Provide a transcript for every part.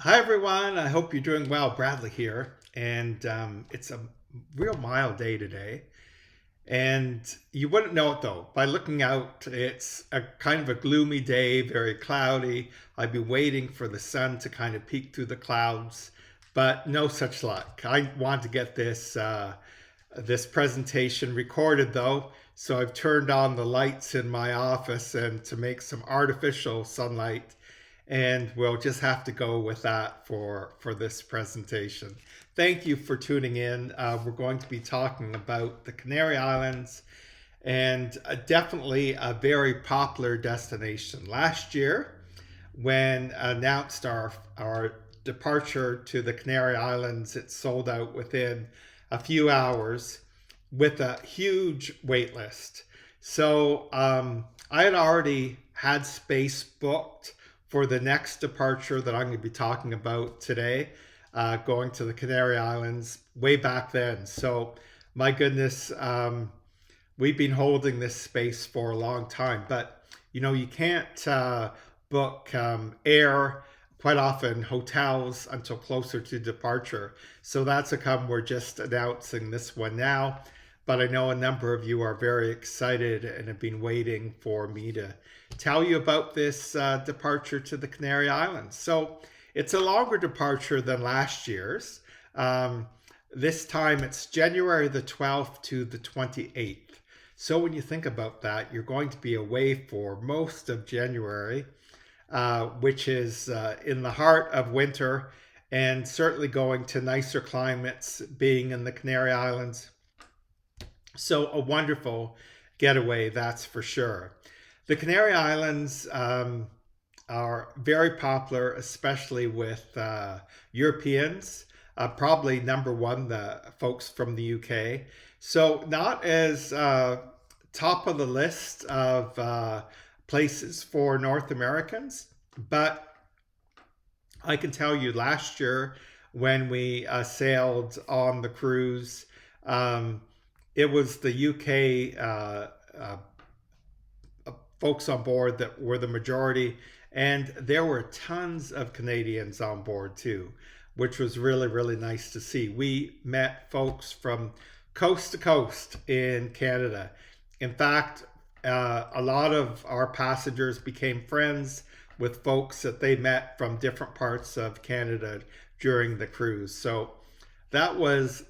Hi, everyone. I hope you're doing well. Bradley here. And it's a real mild day today. And you wouldn't know it though. By looking out, it's a kind of a gloomy day, very cloudy. I'd be waiting for the sun to kind of peek through the clouds, but no such luck. I want to get this presentation recorded though, so I've turned on the lights in my office and to make some artificial sunlight, and we'll just have to go with that for this presentation. Thank you for tuning in. We're going to be talking about the Canary Islands, and definitely a very popular destination. Last year, when announced our departure to the Canary Islands, it sold out within a few hours with a huge wait list. So I had already had space booked for the next departure that I'm going to be talking about today, going to the Canary Islands way back then. So my goodness, we've been holding this space for a long time, but you can't book air, quite often hotels, until closer to departure. So that's a come we're just announcing this one now. But I know a number of you are very excited and have been waiting for me to tell you about this departure to the Canary Islands. So it's a longer departure than last year's. This time it's January the 12th to the 28th. So when you think about that, you're going to be away for most of January, which is in the heart of winter, and certainly going to nicer climates, being in the Canary Islands. So a wonderful getaway, that's for sure. The Canary Islands are very popular, especially with Europeans. Probably number one, the folks from the UK. So not as top of the list of places for North Americans, but I can tell you last year when we sailed on the cruise, it was the UK folks on board that were the majority, and there were tons of Canadians on board too, which was really, really nice to see. We met folks from coast to coast in Canada. In fact, a lot of our passengers became friends with folks that they met from different parts of Canada during the cruise. So that was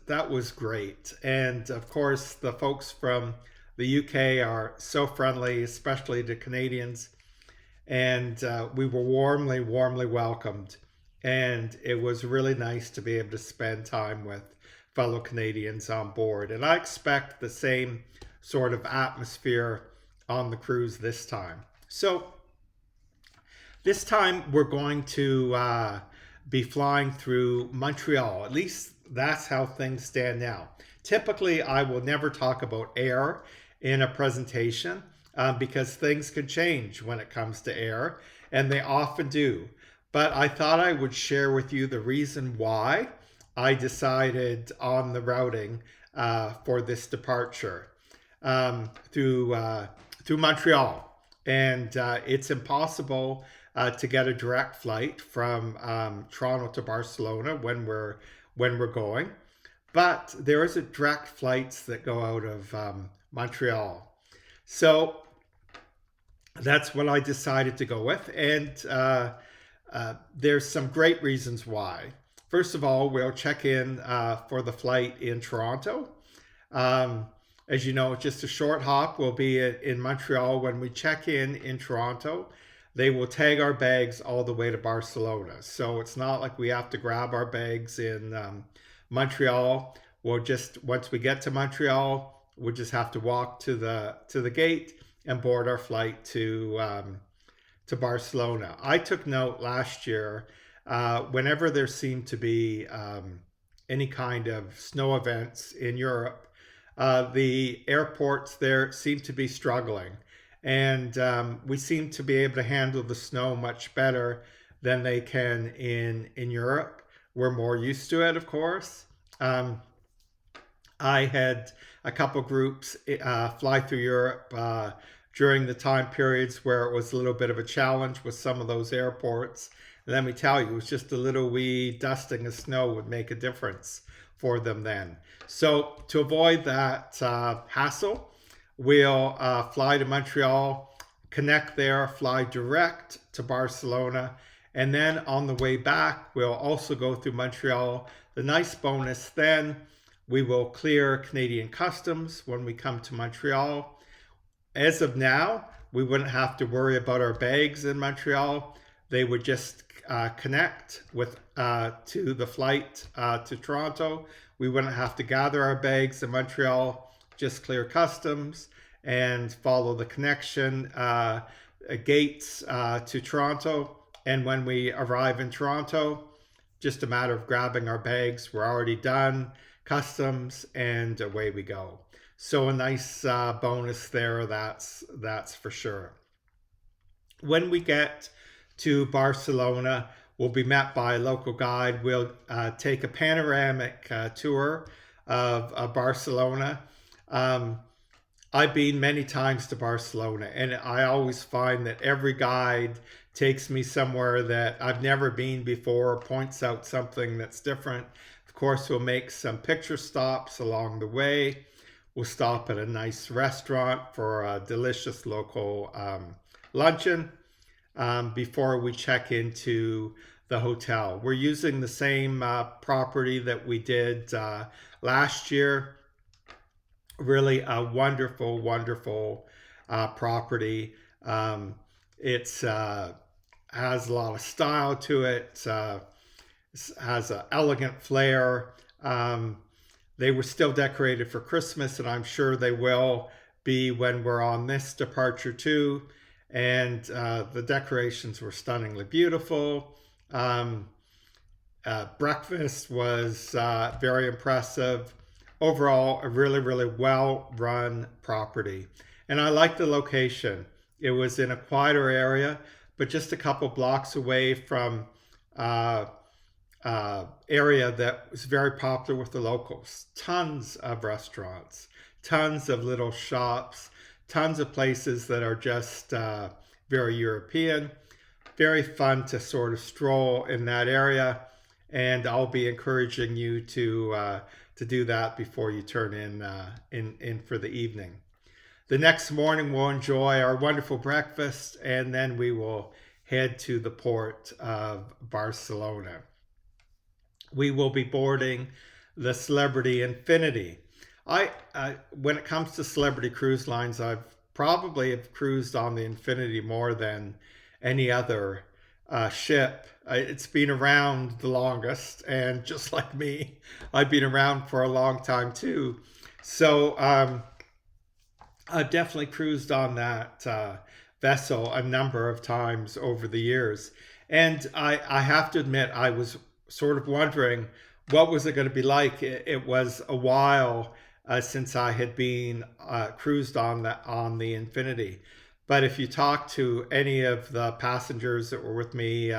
great. And of course, the folks from the UK are so friendly, especially to Canadians. And we were warmly, warmly welcomed. And it was really nice to be able to spend time with fellow Canadians on board. And I expect the same sort of atmosphere on the cruise this time. So this time we're going to be flying through Montreal. At least that's how things stand now. Typically, I will never talk about air in a presentation because things can change when it comes to air, and they often do. But I thought I would share with you the reason why I decided on the routing for this departure through Montreal. And it's impossible to get a direct flight from Toronto to Barcelona when we're going, but there is a direct flights that go out of Montreal. So that's what I decided to go with, and there's some great reasons why. First of all, we'll check in for the flight in Toronto. As you know, just a short hop. We'll be in Montreal. When we check in Toronto, they will tag our bags all the way to Barcelona. So it's not like we have to grab our bags in Montreal. We'll just, once we get to Montreal, we'll just have to walk to the gate and board our flight to Barcelona. I took note last year, whenever there seemed to be any kind of snow events in Europe, the airports there seem to be struggling. And we seem to be able to handle the snow much better than they can in Europe. We're more used to it, of course. I had a couple groups fly through Europe during the time periods where it was a little bit of a challenge with some of those airports. Let me tell you, it was just a little wee dusting of snow would make a difference for them then. So to avoid that hassle, we'll fly to Montreal, connect there, fly direct to Barcelona, and then on the way back, we'll also go through Montreal. The nice bonus then, we will clear Canadian customs when we come to Montreal. As of now, we wouldn't have to worry about our bags in Montreal. They would just connect with to the flight to Toronto. We wouldn't have to gather our bags in Montreal, just clear customs and follow the connection gates to Toronto. And when we arrive in Toronto, just a matter of grabbing our bags. We're already done, customs, and away we go. So a nice bonus there, that's for sure. When we get to Barcelona, we'll be met by a local guide. We'll take a panoramic tour of Barcelona. Um, I've been many times to Barcelona, and I always find that every guide takes me somewhere that I've never been before, points out something that's different. Of course, we'll make some picture stops along the way. We'll stop at a nice restaurant for a delicious local luncheon before we check into the hotel. We're using the same property that we did last year. Really a wonderful, wonderful property. It's has a lot of style to it. Has an elegant flair. They were still decorated for Christmas, and I'm sure they will be when we're on this departure too. And the decorations were stunningly beautiful. Breakfast was very impressive. Overall, a really, really well run property. And I like the location. It was in a quieter area, but just a couple blocks away from uh, area that was very popular with the locals. Tons of restaurants, tons of little shops, tons of places that are just very European. Very fun to sort of stroll in that area, and I'll be encouraging you to do that before you turn in for the evening. The next morning, we'll enjoy our wonderful breakfast, and then we will head to the port of Barcelona. We will be boarding the Celebrity Infinity. When it comes to celebrity cruise lines, I've probably have cruised on the Infinity more than any other ship. It's been around the longest, and just like me, I've been around for a long time too. So I've definitely cruised on that vessel a number of times over the years. And I have to admit, I was sort of wondering what was it going to be like. It was a while since I had been cruised on the Infinity. But if you talk to any of the passengers that were with me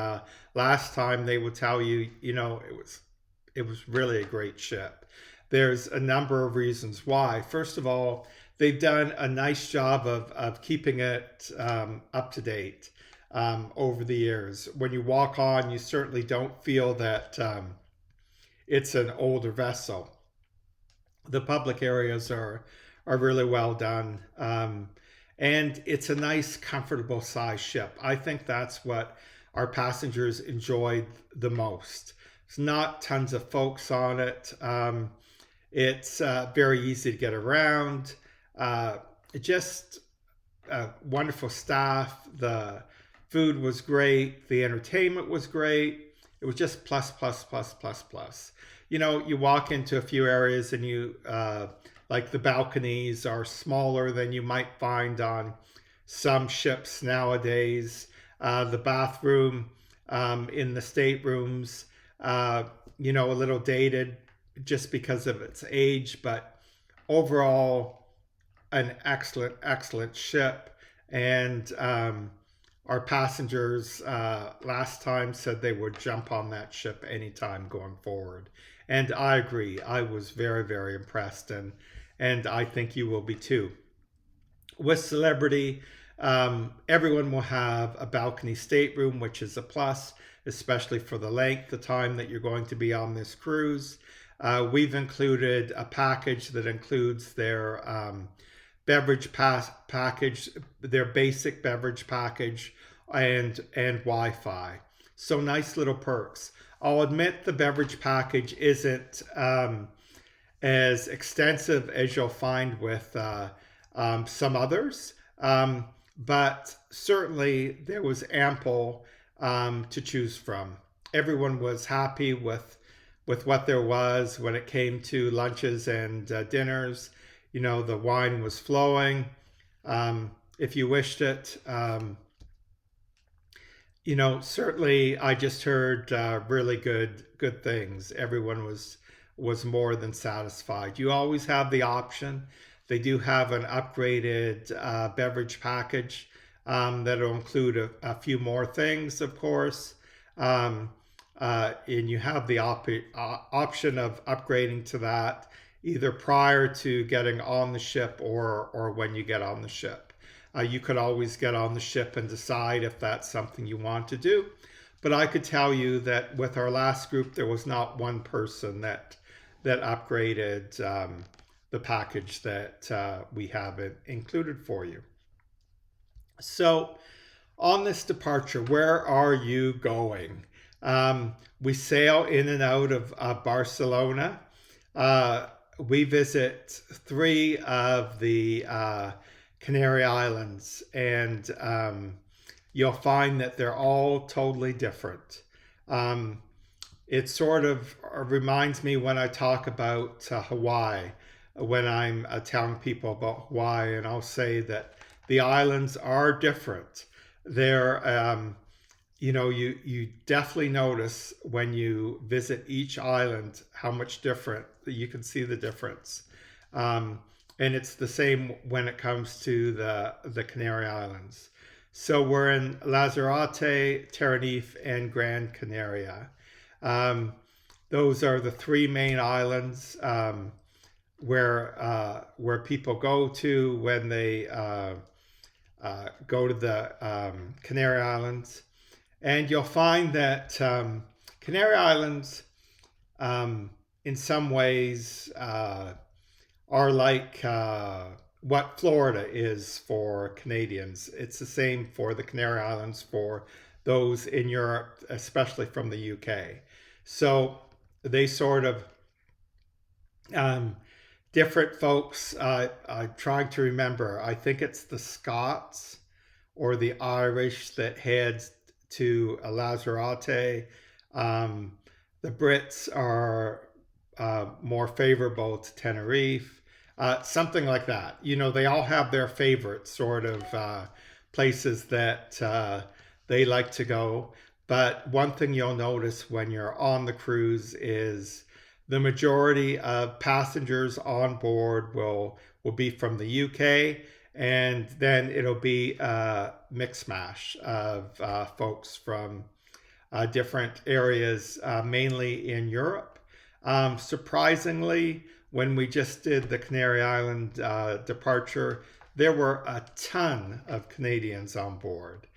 last time, they would tell you, it was really a great ship. There's a number of reasons why. First of all, they've done a nice job of keeping it up to date over the years. When you walk on, you certainly don't feel that it's an older vessel. The public areas are really well done. And it's a nice, comfortable size ship. I think that's what our passengers enjoyed the most. It's not tons of folks on it. It's very easy to get around. Just wonderful staff. The food was great. The entertainment was great. It was just plus, plus, plus, plus, plus. You walk into a few areas and like the balconies are smaller than you might find on some ships nowadays. The bathroom in the staterooms, a little dated just because of its age, but overall, an excellent, excellent ship. And our passengers last time said they would jump on that ship anytime going forward. And I agree. I was very, very impressed, and I think you will be too. With Celebrity, Everyone will have a balcony stateroom, which is a plus, especially for the length of time that you're going to be on this cruise. We've included a package that includes their beverage package, their basic beverage package, and Wi-Fi. So nice little perks. I'll admit the beverage package isn't as extensive as you'll find with some others, but certainly there was ample to choose from. Everyone was happy with what there was when it came to lunches and dinners. You know, the wine was flowing if you wished it. You know, certainly I just heard really good things. Everyone was more than satisfied. You always have the option. They do have an upgraded beverage package that'll include a few more things, of course. Um, and you have the option of upgrading to that either prior to getting on the ship or when you get on the ship. You could always get on the ship and decide if that's something you want to do. But I could tell you that with our last group, there was not one person that upgraded the package that we have included for you. So, on this departure, where are you going? We sail in and out of Barcelona. Uh, we visit three of the Canary Islands, and you'll find that they're all totally different. Um, it sort of reminds me when I talk about Hawaii, when I'm telling people about Hawaii, and I'll say that the islands are different. They're, you know, you definitely notice when you visit each island how much different you can see the difference. Um, and it's the same when it comes to the Canary Islands. So we're in Lanzarote, Tenerife, and Gran Canaria. Um, those are the three main islands where people go to when they go to the Canary Islands, and you'll find that Canary Islands, in some ways, are like what Florida is for Canadians. It's the same for the Canary Islands for those in Europe, especially from the UK. So they sort of um, different folks. I'm trying to remember. I think it's the Scots or the Irish that heads to Lanzarote. Um, the Brits are more favorable to Tenerife, something like that. You know, they all have their favorite sort of places that they like to go. But one thing you'll notice when you're on the cruise is the majority of passengers on board will be from the UK, and then it'll be a mix mash of folks from different areas, mainly in Europe. Surprisingly, when we just did the Canary Island departure, there were a ton of Canadians on board.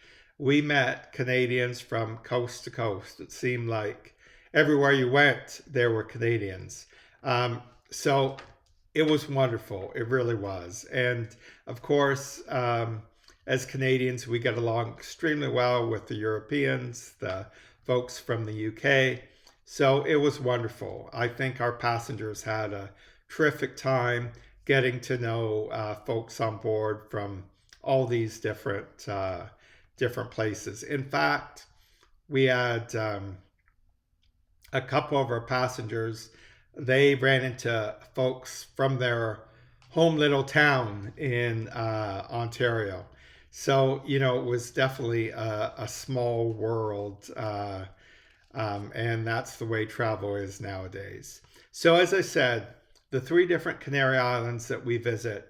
We met Canadians from coast to coast. It seemed like everywhere you went, there were Canadians. So it was wonderful. It really was. And of course, as Canadians, we get along extremely well with the Europeans, the folks from the UK. So it was wonderful. I think our passengers had a terrific time getting to know folks on board from all these different places. In fact, we had a couple of our passengers. They ran into folks from their home little town in Ontario. So, you know, it was definitely a small world. And that's the way travel is nowadays. So, as I said, the three different Canary Islands that we visit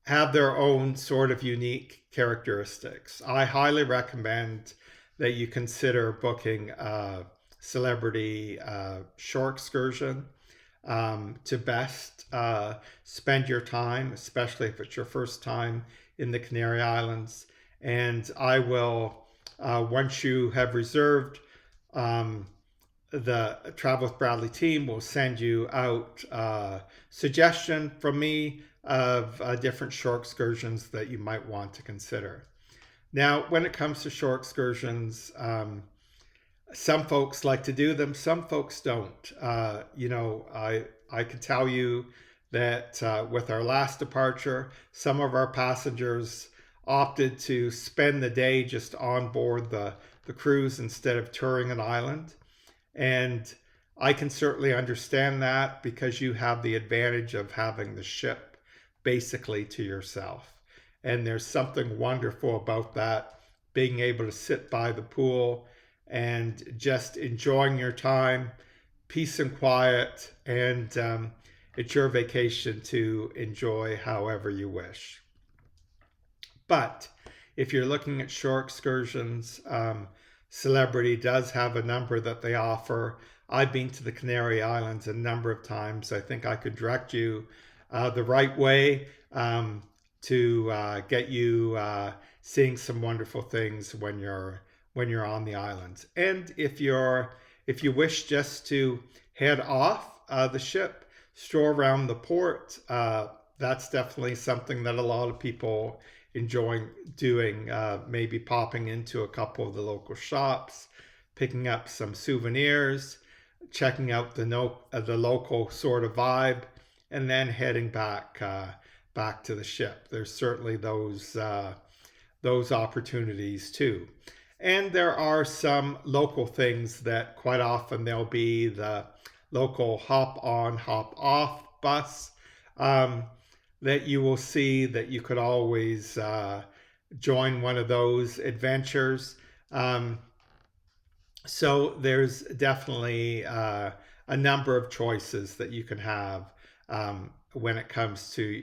have their own sort of unique characteristics. I highly recommend that you consider booking a celebrity shore excursion to best spend your time, especially if it's your first time in the Canary Islands. And I will, once you have reserved, um, the Travel with Bradley team will send you out a suggestion from me of different shore excursions that you might want to consider. Now, when it comes to shore excursions, some folks like to do them, some folks don't. I can tell you that with our last departure, some of our passengers opted to spend the day just on board the cruise instead of touring an island. And I can certainly understand that because you have the advantage of having the ship basically to yourself. And there's something wonderful about that, being able to sit by the pool and just enjoying your time, peace and quiet, and it's your vacation to enjoy however you wish. But if you're looking at shore excursions, Celebrity does have a number that they offer. I've been to the Canary Islands a number of times. I think I could direct you the right way to get you seeing some wonderful things when you're on the islands. And if you wish just to head off the ship, stroll around the port, that's definitely something that a lot of people enjoy doing. Maybe popping into a couple of the local shops, picking up some souvenirs, checking out the local sort of vibe, and then heading back to the ship. There's certainly those opportunities too. And there are some local things that quite often there'll be the local hop on, hop off bus that you will see, that you could always join one of those adventures. So there's definitely a number of choices that you can have when it comes to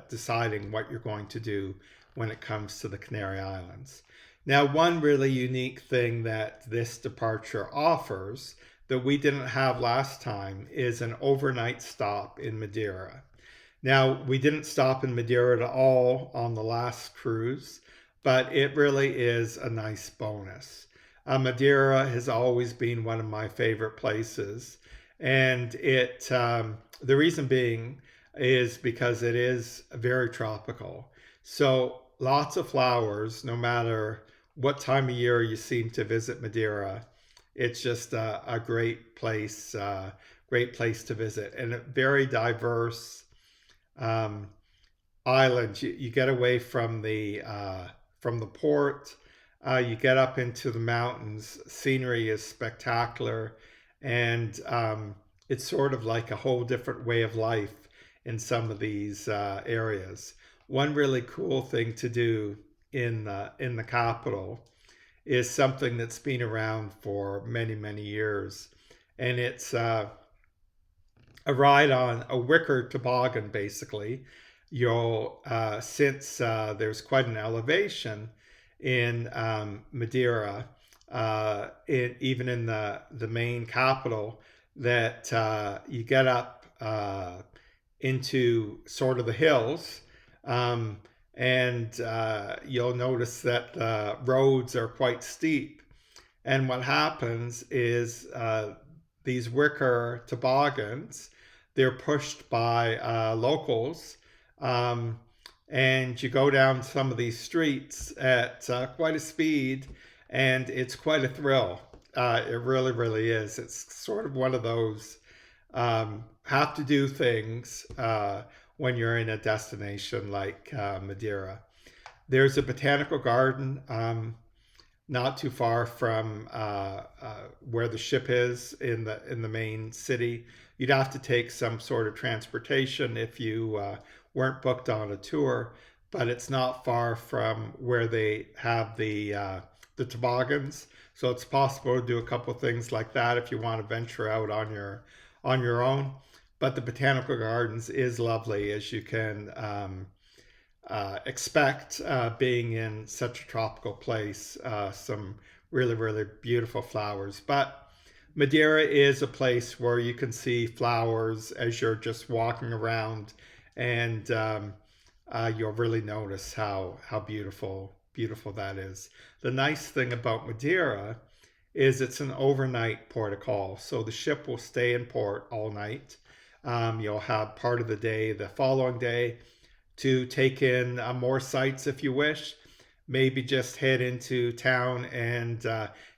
deciding what you're going to do when it comes to the Canary Islands. Now, one really unique thing that this departure offers that we didn't have last time is an overnight stop in Madeira. Now, we didn't stop in Madeira at all on the last cruise, but it really is a nice bonus. Madeira has always been one of my favorite places, and the reason being is because it is very tropical. So lots of flowers, no matter what time of year you seem to visit Madeira. It's just a great place to visit, and a very diverse island. You get away from the port, you get up into the mountains. Scenery is spectacular, and it's sort of like a whole different way of life in some of these areas. One really cool thing to do in the capital is something that's been around for many years, and it's a ride on a wicker toboggan. Basically, you'll since there's quite an elevation in Madeira, even in the main capital, that you get up into sort of the hills. And you'll notice that the roads are quite steep. And what happens is these wicker toboggans, they're pushed by locals, and you go down some of these streets at quite a speed, and it's quite a thrill. It really is. It's sort of one of those have to do things when you're in a destination like Madeira. There's a botanical garden not too far from where the ship is in the main city. You'd have to take some sort of transportation if you weren't booked on a tour, but it's not far from where they have the toboggans. So it's possible to do a couple things like that if you want to venture out on your own. But the botanical gardens is lovely, as you can expect, being in such a tropical place. Some really beautiful flowers. But Madeira is a place where you can see flowers as you're just walking around, and you'll really notice how beautiful that is. The nice thing about Madeira is it's an overnight port of call, so the ship will stay in port all night. You'll have part of the day the following day to take in more sights if you wish. Maybe just head into town and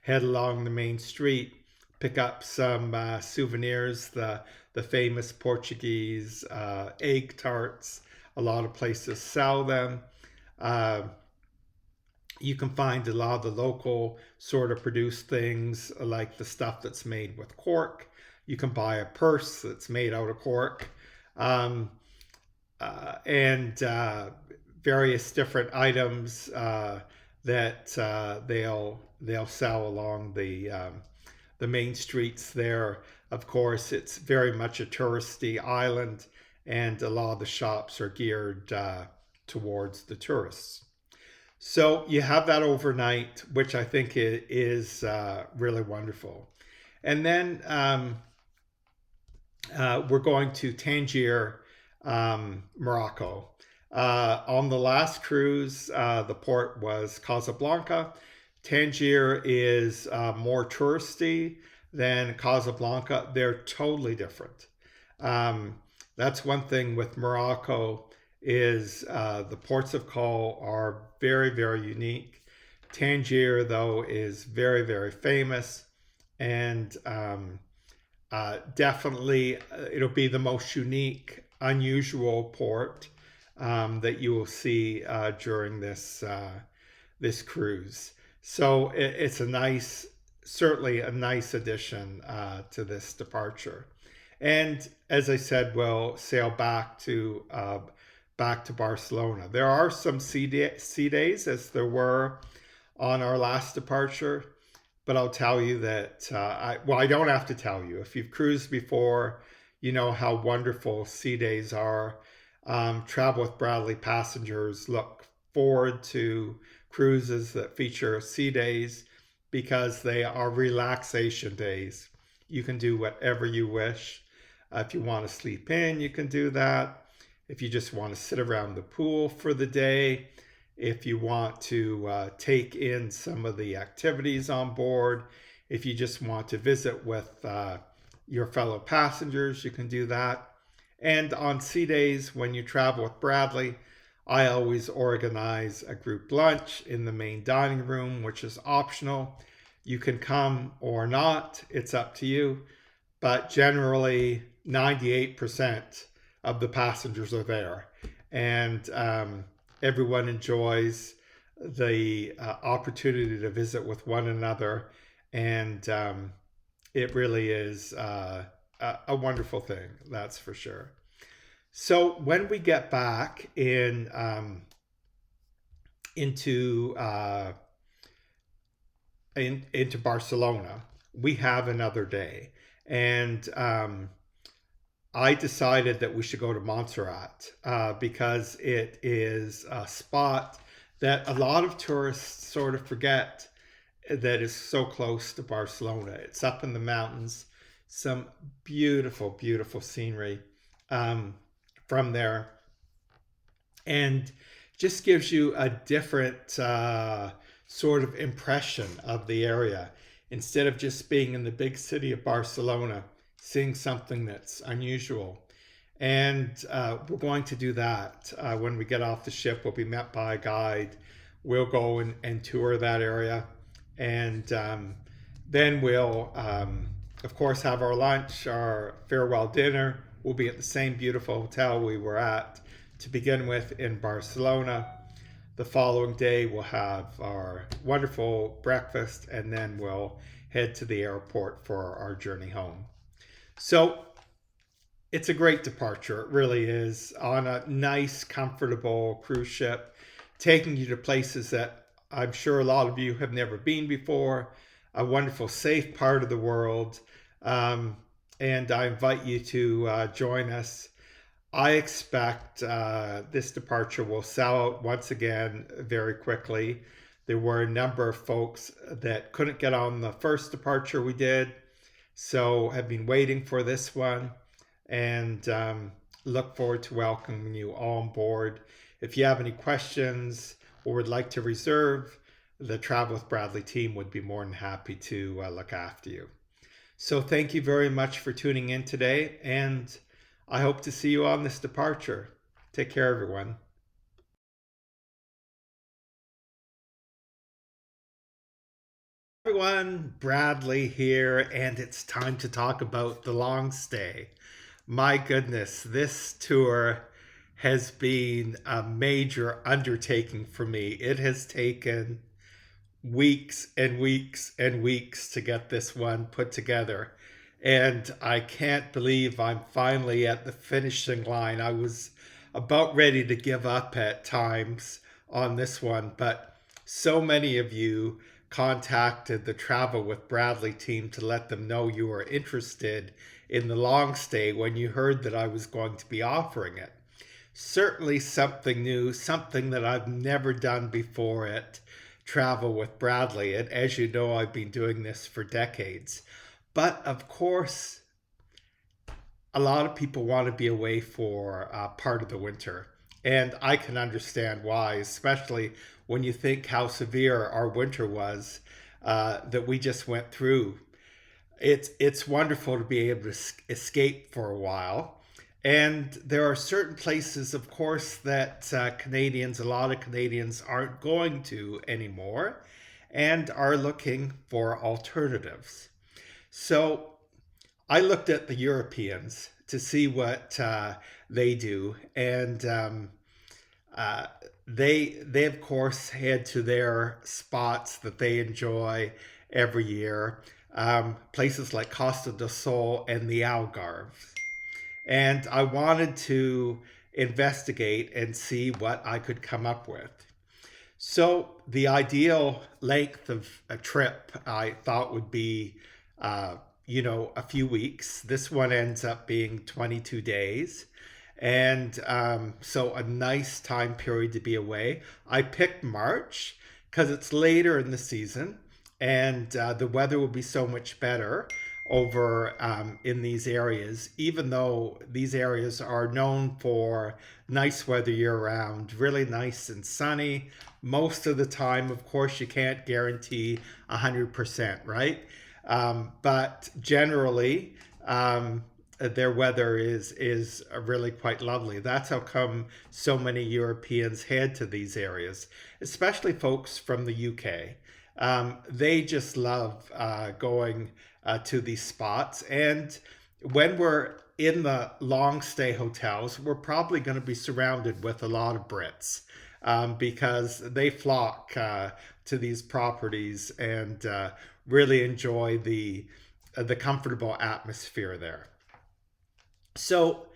head along the main street, pick up some souvenirs, the famous Portuguese egg tarts. A lot of places sell them. Uh, you can find a lot of the local sort of produced things like the stuff that's made with cork. You can buy a purse that's made out of cork. Um, and various different items that they'll sell along the main streets there. Of course, it's very much a touristy island, and a lot of the shops are geared towards the tourists. So you have that overnight, which I think is really wonderful. And then we're going to Tangier, Morocco. On the last cruise, the port was Casablanca. Tangier is more touristy than Casablanca. They're totally different. Um, that's one thing with Morocco is the ports of call are very unique. Tangier, though, is very famous, and definitely it'll be the most unique, unusual port that you will see during this cruise. So it's a nice, certainly a nice addition to this departure. And as I said, we'll sail back to Barcelona. There are some sea days, as there were on our last departure, but I'll tell you that I don't have to tell you. If you've cruised before, you know how wonderful sea days are. Travel with Bradley passengers look forward to cruises that feature sea days because they are relaxation days. You can do whatever you wish. If you want to sleep in, you can do that. If you just want to sit around the pool for the day, if you want to take in some of the activities on board, if you just want to visit with your fellow passengers, you can do that. And on sea days, when you travel with Bradley, I always organize a group lunch in the main dining room, which is optional. You can come or not, it's up to you. But generally, 98% of the passengers are there. And everyone enjoys the opportunity to visit with one another. And it really is a wonderful thing, that's for sure. So when we get back into Barcelona, we have another day, and I decided that we should go to Montserrat because it is a spot that a lot of tourists sort of forget that is so close to Barcelona. It's up in the mountains, some beautiful scenery from there, and just gives you a different sort of impression of the area. Instead of just being in the big city of Barcelona, seeing something that's unusual. And we're going to do that. When we get off the ship, we'll be met by a guide. We'll go and tour that area. And then we'll, of course, have our lunch, our farewell dinner. We'll be at the same beautiful hotel we were at to begin with in Barcelona. The following day, we'll have our wonderful breakfast, and then we'll head to the airport for our journey home. So it's a great departure. It really is, on a nice, comfortable cruise ship, taking you to places that I'm sure a lot of you have never been before, a wonderful, safe part of the world. And I invite you to join us. I expect this departure will sell out once again very quickly. There were a number of folks that couldn't get on the first departure we did, so have been waiting for this one, and look forward to welcoming you all on board. If you have any questions or would like to reserve, the Travel with Bradley team would be more than happy to look after you. So thank you very much for tuning in today, and I hope to see you on this departure. Take care, everyone. Everyone, Bradley here, and it's time to talk about the long stay. My goodness, this tour has been a major undertaking for me. It has taken weeks and weeks and weeks to get this one put together. And I can't believe I'm finally at the finishing line. I was about ready to give up at times on this one, but so many of you contacted the Travel with Bradley team to let them know you were interested in the long stay when you heard that I was going to be offering it. Certainly something new, something that I've never done before at Travel with Bradley. And as you know, I've been doing this for decades. But of course, a lot of people want to be away for part of the winter. And I can understand why, especially when you think how severe our winter was that we just went through. It's wonderful to be able to escape for a while. And there are certain places, of course, that a lot of Canadians aren't going to anymore and are looking for alternatives. So I looked at the Europeans to see what they do, and uh, they of course head to their spots that they enjoy every year, places like Costa del Sol and the Algarve. And I wanted to investigate and see what I could come up with. So the ideal length of a trip I thought would be, a few weeks. This one ends up being 22 days. And so a nice time period to be away. I picked March because it's later in the season and the weather will be so much better over in these areas, even though these areas are known for nice weather year round, really nice and sunny. Most of the time, of course, you can't guarantee 100%, right? But generally, their weather is really quite lovely. That's how come so many Europeans head to these areas, especially folks from the UK. They just love going to these spots. And when we're in the long stay hotels, we're probably going to be surrounded with a lot of Brits because they flock to these properties and really enjoy the comfortable atmosphere there. So,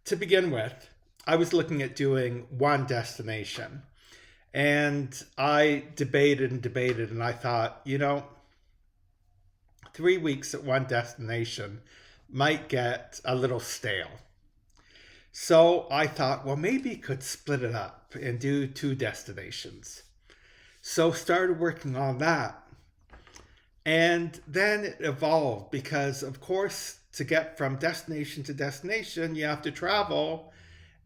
to begin with, I was looking at doing one destination. And I debated and debated, and I thought, 3 weeks at one destination might get a little stale. So I thought, well, maybe you could split it up and do two destinations. So started working on that. And then it evolved because, of course, to get from destination to destination, you have to travel.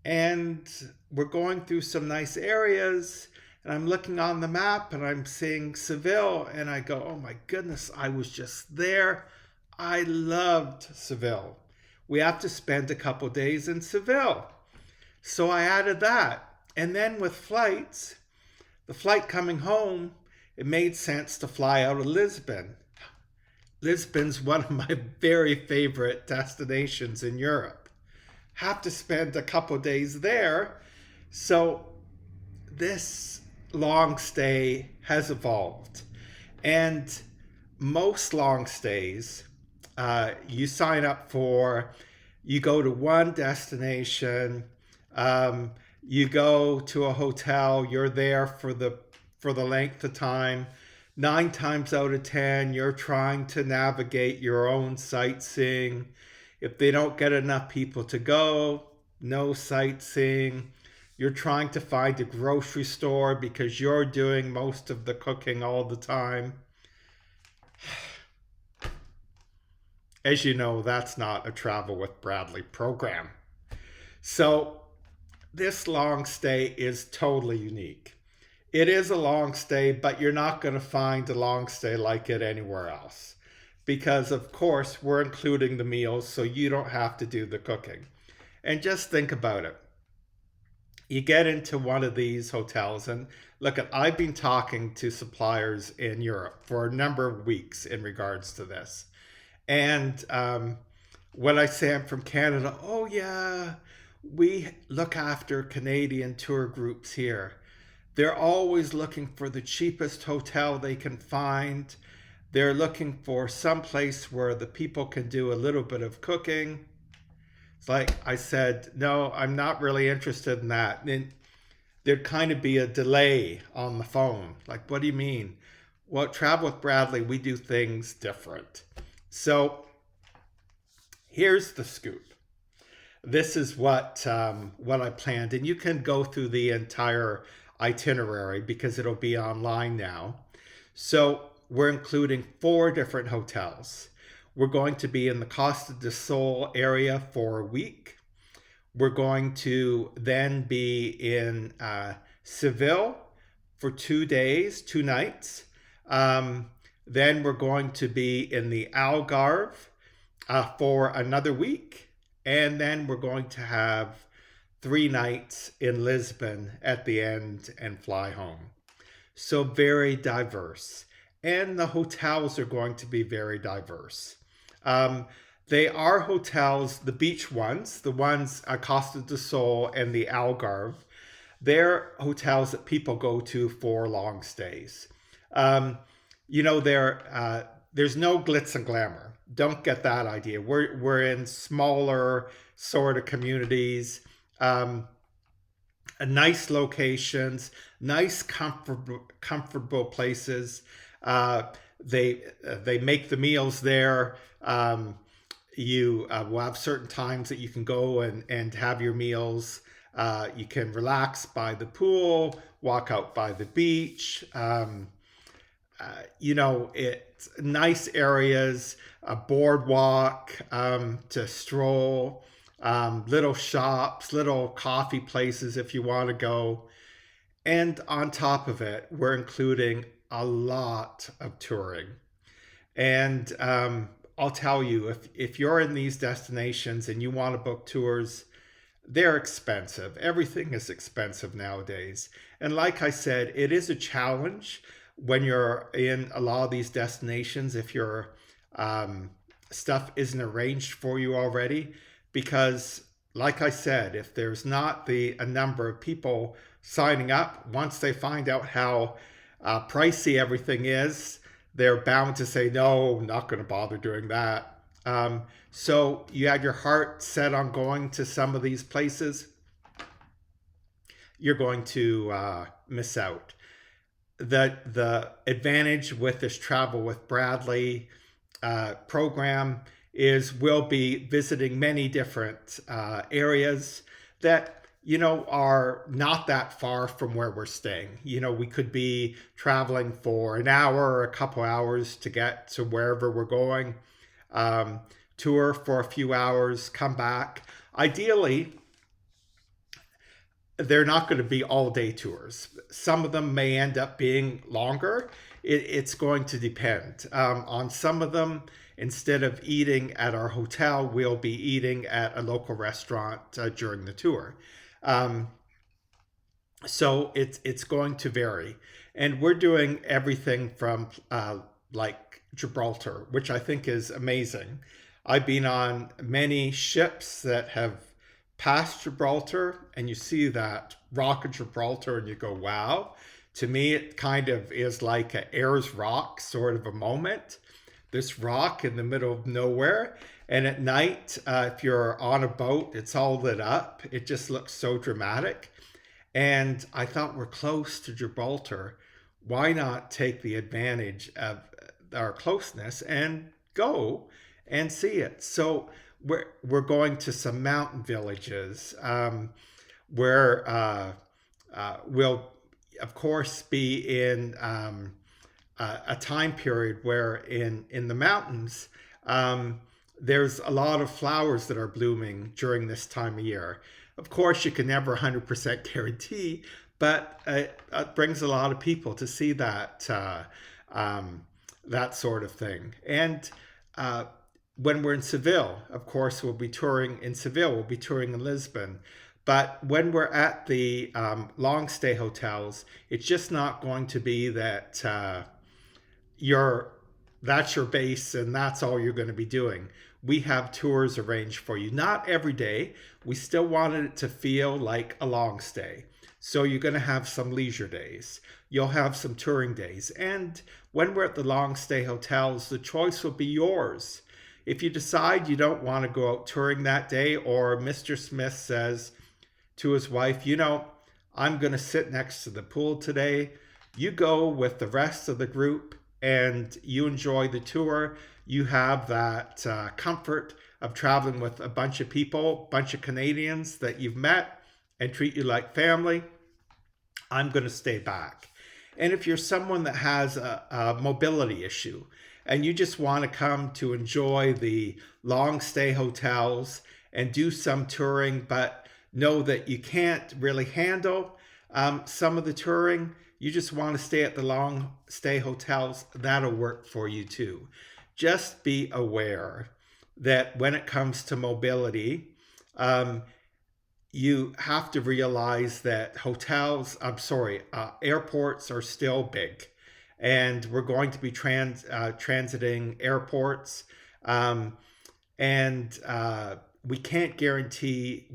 And we're going through some nice areas. And I'm looking on the map and I'm seeing Seville. And I go, oh my goodness, I was just there. I loved Seville. We have to spend a couple days in Seville. So I added that. And then with flights, the flight coming home, it made sense to fly out of Lisbon. Lisbon's one of my very favorite destinations in Europe. Have to spend a couple days there. So this long stay has evolved. And most long stays, you sign up for, you go to one destination, you go to a hotel, you're there for the length of time. 9 times out of 10, you're trying to navigate your own sightseeing. If they don't get enough people to go, no sightseeing. You're trying to find a grocery store because you're doing most of the cooking all the time. As you know, that's not a Travel with Bradley program. So this long stay is totally unique. It is a long stay, but you're not going to find a long stay like it anywhere else. Because, of course, we're including the meals so you don't have to do the cooking. And just think about it. You get into one of these hotels, and look, I've been talking to suppliers in Europe for a number of weeks in regards to this. And when I say I'm from Canada, oh, yeah, we look after Canadian tour groups here. They're always looking for the cheapest hotel they can find. They're looking for some place where the people can do a little bit of cooking. It's like I said, no, I'm not really interested in that. And there'd kind of be a delay on the phone. Like, what do you mean? Well, Travel with Bradley, we do things different. So here's the scoop. This is what I planned, and you can go through the entire itinerary because it'll be online now. So we're including 4 different hotels. We're going to be in the Costa del Sol area for a week. We're going to then be in Seville for 2 days, 2 nights. Then we're going to be in the Algarve for another week. And then we're going to have 3 nights in Lisbon at the end and fly home. So very diverse. And the hotels are going to be very diverse. They are hotels, the beach ones, the ones at Costa del Sol and the Algarve. They're hotels that people go to for long stays. You know, there's no glitz and glamour. Don't get that idea. We're in smaller sort of communities, nice locations, nice comfortable places. They make the meals there. You will have certain times that you can go and have your meals. You can relax by the pool, walk out by the beach. You know, it's nice areas, a boardwalk to stroll, little shops, little coffee places if you want to go. And on top of it, we're including a lot of touring. And I'll tell you, if you're in these destinations and you want to book tours, they're expensive. Everything is expensive nowadays. And like I said, it is a challenge when you're in a lot of these destinations if your stuff isn't arranged for you already. Because, like I said, if there's not a number of people signing up, once they find out how pricey everything is, they're bound to say, no, not going to bother doing that. So you had your heart set on going to some of these places, you're going to miss out. The advantage with this Travel with Bradley program is we'll be visiting many different areas that are not that far from where we're staying. We could be traveling for an hour or a couple hours to get to wherever we're going, tour for a few hours, come back. Ideally, they're not going to be all day tours. Some of them may end up being longer. It's going to depend. On some of them, instead of eating at our hotel, we'll be eating at a local restaurant during the tour. So it's going to vary. And we're doing everything from like Gibraltar, which I think is amazing. I've been on many ships that have passed Gibraltar, and you see that Rock of Gibraltar and you go, wow. To me, it kind of is like a Ayers Rock sort of a moment. This rock in the middle of nowhere. And at night, if you're on a boat, it's all lit up. It just looks so dramatic. And I thought, we're close to Gibraltar. Why not take the advantage of our closeness and go and see it? So we're going to some mountain villages where we'll, of course, be in a time period where in the mountains, there's a lot of flowers that are blooming during this time of year. Of course, you can never 100% guarantee, but it brings a lot of people to see um, that sort of thing. And uh, when we're in Seville, of course, we'll be touring in Seville, we'll be touring in Lisbon. But when we're at the long stay hotels, it's just not going to be that your that's your base and that's all you're going to be doing. We have tours arranged for you. Not every day. We still wanted it to feel like a long stay. So you're going to have some leisure days. You'll have some touring days. And when we're at the long stay hotels, the choice will be yours. If you decide you don't want to go out touring that day, or Mr. Smith says to his wife, I'm going to sit next to the pool today. You go with the rest of the group and you enjoy the tour. You have that comfort of traveling with a bunch of people, bunch of Canadians that you've met and treat you like family. I'm going to stay back. And if you're someone that has a mobility issue and you just want to come to enjoy the long stay hotels and do some touring, but know that you can't really handle some of the touring, you just want to stay at the long stay hotels, that'll work for you too. Just be aware that when it comes to mobility, um, you have to realize that airports are still big, and we're going to be transiting airports, and we can't guarantee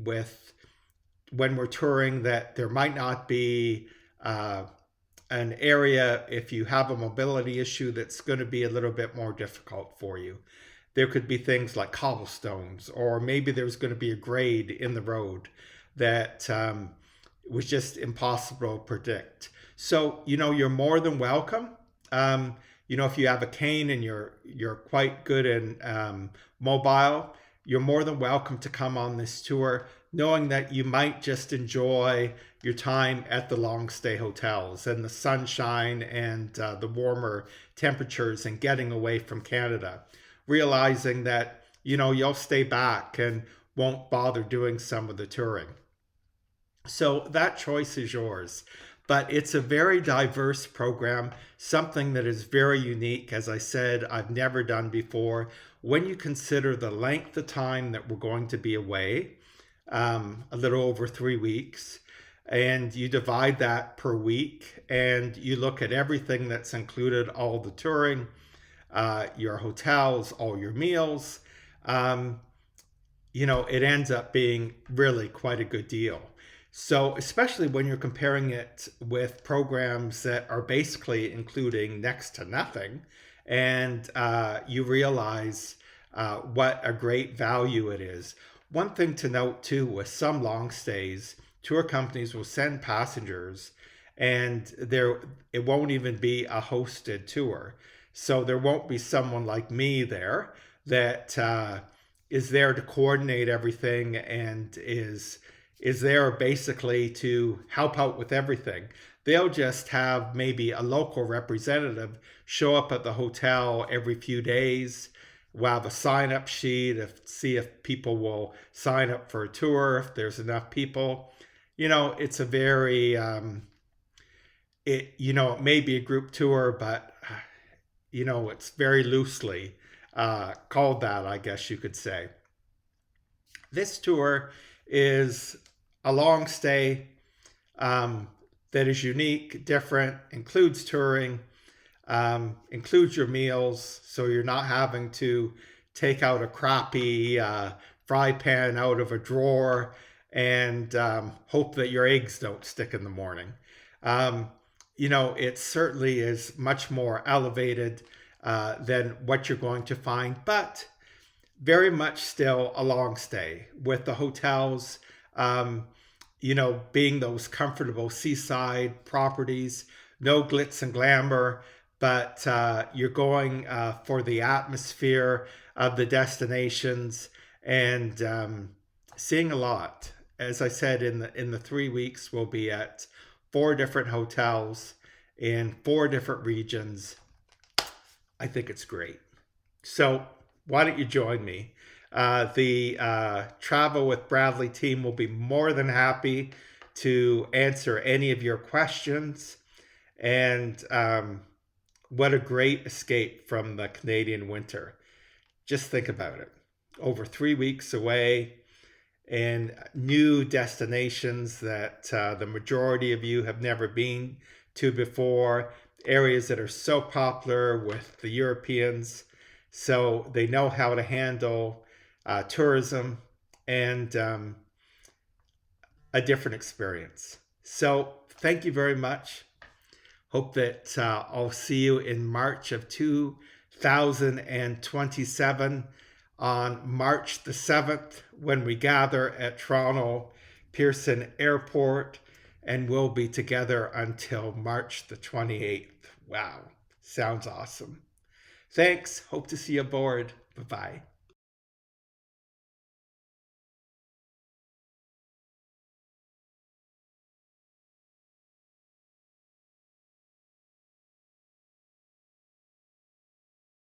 when we're touring that there might not be an area, if you have a mobility issue, that's going to be a little bit more difficult for you. There could be things like cobblestones, or maybe there's going to be a grade in the road that was just impossible to predict. So, you're more than welcome. If you have a cane and you're quite good and mobile, you're more than welcome to come on this tour, knowing that you might just enjoy your time at the long stay hotels and the sunshine and the warmer temperatures and getting away from Canada, realizing that you'll stay back and won't bother doing some of the touring. So that choice is yours. But it's a very diverse program, something that is very unique. As I said, I've never done before. When you consider the length of time that we're going to be away, a little over 3 weeks, and you divide that per week, and you look at everything that's included, all the touring, your hotels, all your meals, it ends up being really quite a good deal. So, especially when you're comparing it with programs that are basically including next to nothing, and you realize what a great value it is. One thing to note too, with some long stays, tour companies will send passengers, and it won't even be a hosted tour. So there won't be someone like me there that is there to coordinate everything and is there basically to help out with everything. They'll just have maybe a local representative show up at the hotel every few days. We'll have a sign up sheet to see if people will sign up for a tour, if there's enough people. It's a very, it may be a group tour, but, it's very loosely called that, I guess you could say. This tour is a long stay that is unique, different, includes touring, includes your meals, so you're not having to take out a crappy fry pan out of a drawer and hope that your eggs don't stick in the morning. It certainly is much more elevated than what you're going to find, but very much still a long stay with the hotels, being those comfortable seaside properties, no glitz and glamour, but you're going for the atmosphere of the destinations and seeing a lot. As I said, in the 3 weeks, we'll be at 4 different hotels in 4 different regions. I think it's great. So why don't you join me? The Travel with Bradley team will be more than happy to answer any of your questions. And what a great escape from the Canadian winter. Just think about it. Over 3 weeks away, and new destinations that the majority of you have never been to before, areas that are so popular with the Europeans, so they know how to handle tourism and a different experience. So, thank you very much. Hope that I'll see you in March of 2027 on March the 7th when we gather at Toronto Pearson Airport, and we'll be together until March the 28th. Wow, sounds awesome. Thanks. Hope to see you aboard. Bye bye.